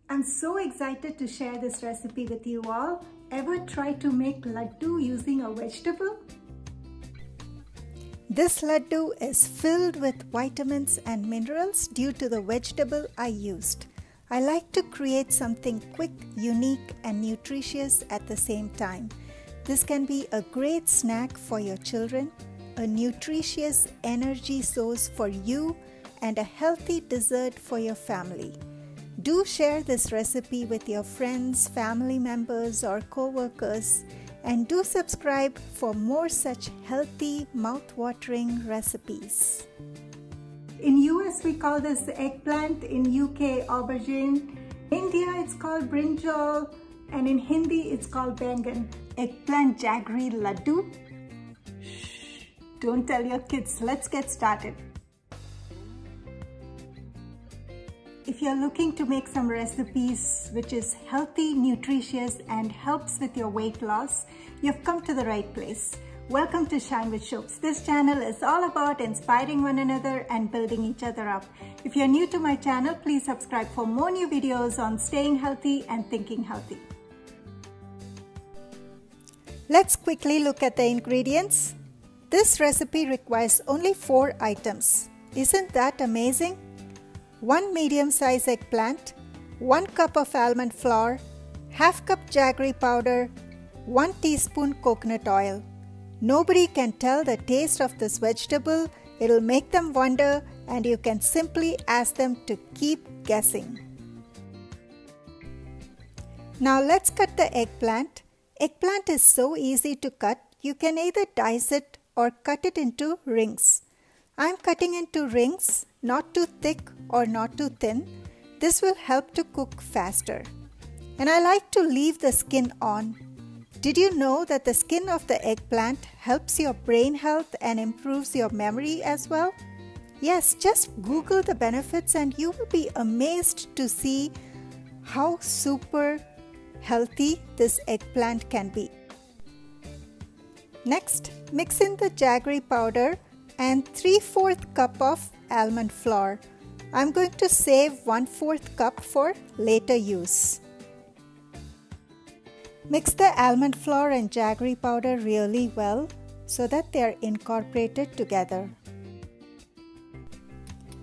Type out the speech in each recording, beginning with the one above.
I'm so excited to share this recipe with you all. Ever try to make laddu using a vegetable? This laddu is filled with vitamins and minerals due to the vegetable I used. I like to create something quick, unique and nutritious at the same time. This can be a great snack for your children, a nutritious energy source for you, and a healthy dessert for your family. Do share this recipe with your friends, family members or co-workers, and do subscribe for more such healthy, mouth-watering recipes. In US we call this eggplant, in UK aubergine, India it's called brinjal, and in Hindi it's called bangan. Eggplant Jaggery Laddu. Shh, don't tell your kids. Let's get started. If you're looking to make some recipes which is healthy, nutritious and helps with your weight loss, you've come to the right place. Welcome to Shine with Shobs. This channel is all about inspiring one another and building each other up. If you're new to my channel, please subscribe for more new videos on staying healthy and thinking healthy. Let's quickly look at the ingredients. This recipe requires only 4 items. Isn't that amazing? 1 medium-sized eggplant, 1 cup of almond flour, half cup jaggery powder, 1 teaspoon coconut oil. Nobody can tell the taste of this vegetable. It'll make them wonder, and you can simply ask them to keep guessing. Now let's cut the eggplant. Eggplant is so easy to cut. You can either dice it or cut it into rings. I'm cutting into rings, not too thick or not too thin. This will help to cook faster. And I like to leave the skin on. Did you know that the skin of the eggplant helps your brain health and improves your memory as well? Yes, just Google the benefits and you will be amazed to see how super healthy this eggplant can be. Next, mix in the jaggery powder and 3/4 cup of almond flour. I'm going to save 1/4 cup for later use. Mix the almond flour and jaggery powder really well so that they are incorporated together.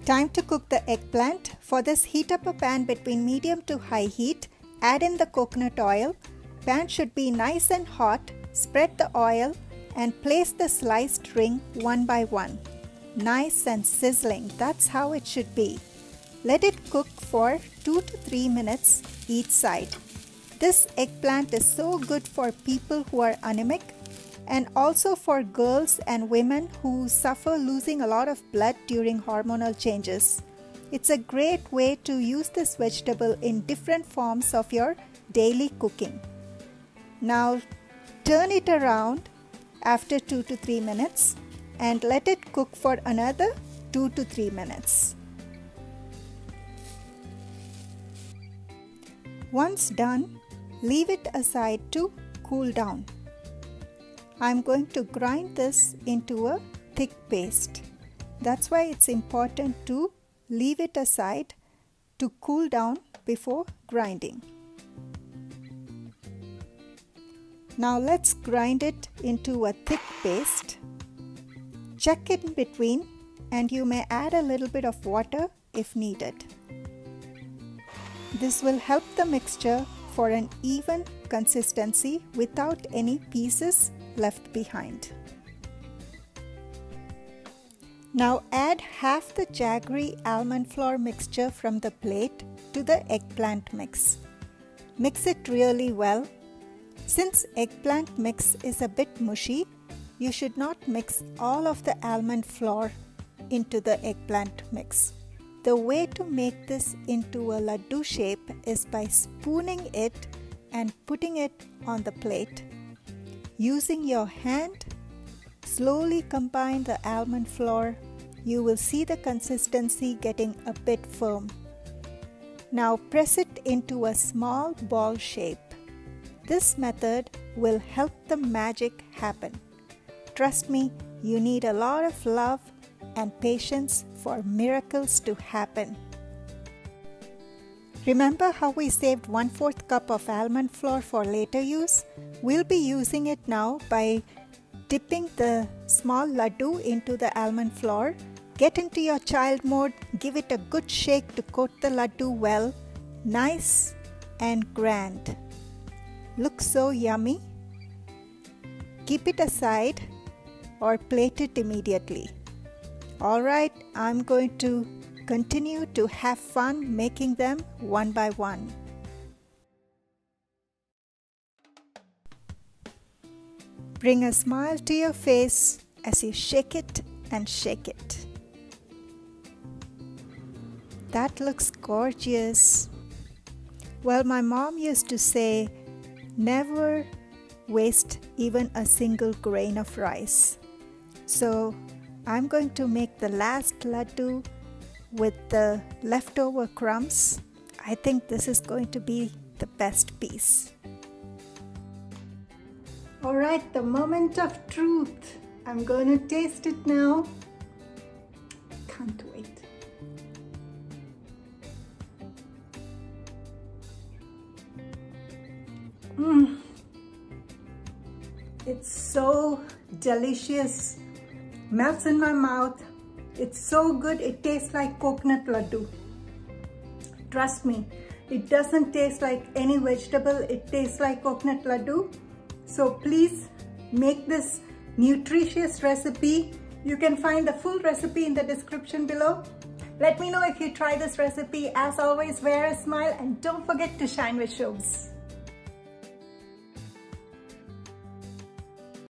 Time to cook the eggplant. For this, heat up a pan between medium to high heat. Add in the coconut oil. Pan should be nice and hot. Spread the oil and place the sliced ring one by one. Nice and sizzling. That's how it should be. Let it cook for 2 to 3 minutes each side. This eggplant is so good for people who are anemic and also for girls and women who suffer losing a lot of blood during hormonal changes. It's a great way to use this vegetable in different forms of your daily cooking. Now turn it around after 2 to 3 minutes and let it cook for another 2 to 3 minutes. Once done, leave it aside to cool down. I'm going to grind this into a thick paste. That's why it's important to leave it aside to cool down before grinding. Now let's grind it into a thick paste. Check in between and you may add a little bit of water if needed. This will help the mixture for an even consistency without any pieces left behind. Now add half the jaggery almond flour mixture from the plate to the eggplant mix. Mix it really well. Since eggplant mix is a bit mushy, you should not mix all of the almond flour into the eggplant mix. The way to make this into a laddu shape is by spooning it and putting it on the plate. Using your hand, slowly combine the almond flour. You will see the consistency getting a bit firm. Now press it into a small ball shape. This method will help the magic happen. Trust me, you need a lot of love and patience for miracles to happen. Remember how we saved 1/4 cup of almond flour for later use? We'll be using it now by dipping the small laddu into the almond flour. Get into your child mode, give it a good shake to coat the laddu well. Nice and grand. Looks so yummy. Keep it aside or plate it immediately. Alright, I'm going to continue to have fun making them one by one. Bring a smile to your face as you shake it and shake it. That looks gorgeous. Well, my mom used to say, never waste even a single grain of rice. So I'm going to make the last laddu with the leftover crumbs. I think this is going to be the best piece. Alright, the moment of truth. I'm going to taste it now. Can't wait. It's so delicious. Melts in my mouth. It's so good. It tastes like coconut laddu. Trust me, it doesn't taste like any vegetable. It tastes like coconut laddu. So please make this nutritious recipe. You can find the full recipe in the description below. Let me know if you try this recipe. As always, wear a smile and don't forget to shine with Shobs.